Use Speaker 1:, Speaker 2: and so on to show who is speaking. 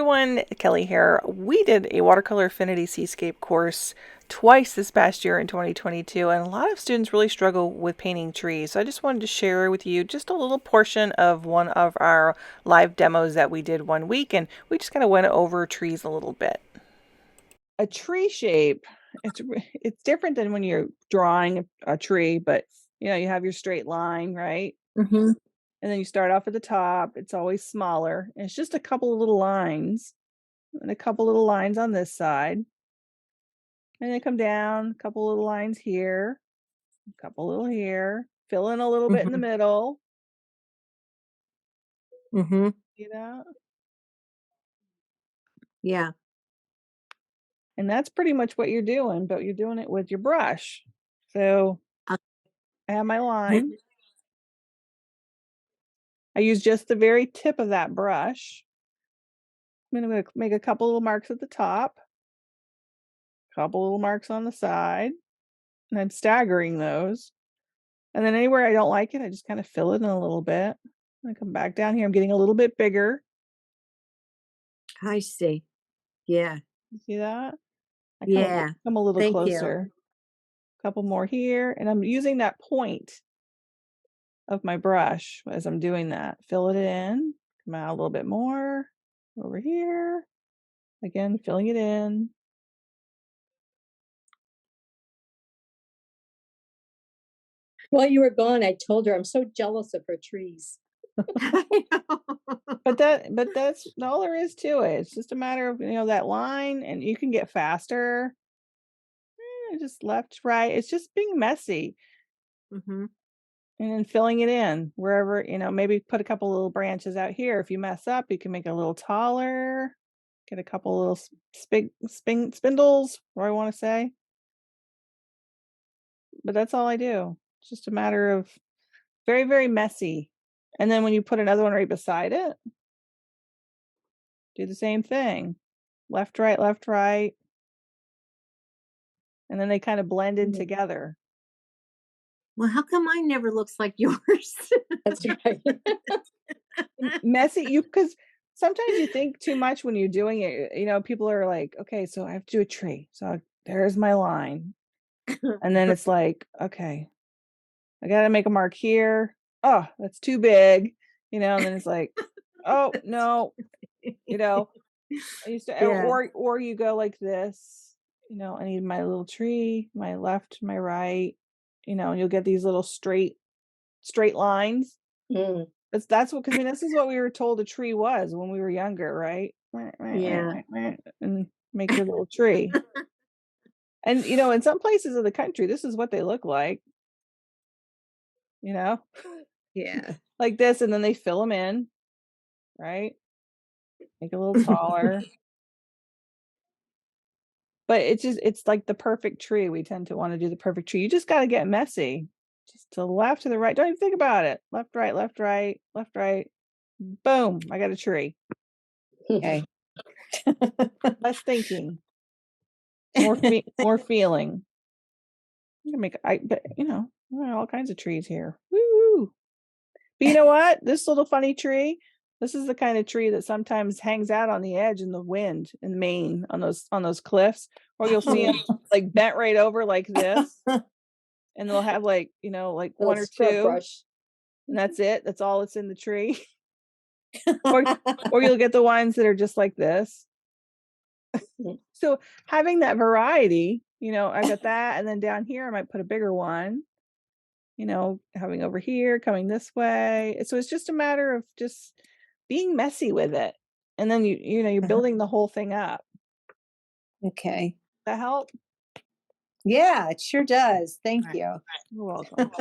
Speaker 1: everyone, Kellie here. We did a Watercolor Affinity Seascape course twice this past year in 2022, and a lot of students really struggle with painting trees. So I just wanted to share with you just a little portion of one of our live demos that we did one week, and we just kind of went over trees a little bit. A tree shape, it's different than when you're drawing a tree, but you have your straight line, right?
Speaker 2: Mm-hmm.
Speaker 1: And then you start off at the top. It's always smaller. And it's just a couple of little lines and a couple little lines on this side. And then come down, a couple little lines here, a couple little here, fill in a little bit in the middle.
Speaker 2: Mm-hmm.
Speaker 1: See that?
Speaker 2: Yeah.
Speaker 1: And that's pretty much what you're doing, but you're doing it with your brush. So
Speaker 2: Uh,
Speaker 1: I have my
Speaker 2: mhm.
Speaker 1: line. I use just the very tip of that brush. I'm going to make a couple little marks at the top, a couple little marks on the side, and I'm staggering those. And then anywhere I don't like it, I just kind of fill it in a little bit. I come back down here. I'm getting a little bit bigger.
Speaker 2: I see. Yeah.
Speaker 1: You see that? I
Speaker 2: Yeah.
Speaker 1: come a little
Speaker 2: Thank you.
Speaker 1: closer. A couple more here. And I'm using that point of my brush as I'm doing that. Fill it in. Come out a little bit more. Over here. Again, filling it in.
Speaker 3: While you were gone, I told her I'm so jealous of her trees.
Speaker 1: But that's all there is to it. It's just a matter of that line, and you can get faster. Just left, right. It's just being messy.
Speaker 2: Mm-hmm.
Speaker 1: And then filling it in wherever, maybe put a couple little branches out here. If you mess up, you can make it a little taller, get a couple little spindles, what I want to say. But that's all I do. It's just a matter of very, very messy. And then when you put another one right beside it, do the same thing. Left, right, left, right. And then they kind of blend in together.
Speaker 2: Well, how come mine never looks like yours?
Speaker 3: That's right.
Speaker 1: Messy, because sometimes you think too much when you're doing it. People are like, okay, so I have to do a tree. So there's my line. And then it's like, okay, I got to make a mark here. Oh, that's too big. And then it's like, oh, no, I used to,
Speaker 2: Yeah.
Speaker 1: or you go like this, I need my little tree, my left, my right, and you'll get these little straight lines.
Speaker 3: Mm.
Speaker 1: That's what, because this is what we were told a tree was when we were younger, right?
Speaker 2: Yeah.
Speaker 1: And make your little tree. And in some places of the country, this is what they look like.
Speaker 2: Yeah.
Speaker 1: Like this, and then they fill them in, right? Make it a little taller. But it's like the perfect tree. We tend to want to do the perfect tree. You just got to get messy. Just to the left, to the right. Don't even think about it. Left, right, left, right, left, right. Boom. I got a tree. Okay. Less thinking. More feeling. You can make all kinds of trees here. Woo! But you know what? This little funny tree, this is the kind of tree that sometimes hangs out on the edge in the wind in Maine on those cliffs, or you'll see them like bent right over like this, and they'll have like one or two,
Speaker 3: brush.
Speaker 1: and that's it. That's all that's in the tree. or you'll get the ones that are just like this. So having that variety, I got that, and then down here I might put a bigger one. Having over here, coming this way. So it's just a matter of just being messy with it. And then you're building the whole thing up.
Speaker 2: Okay.
Speaker 1: That help?
Speaker 2: Yeah, it sure does. Thank you.
Speaker 1: You're welcome.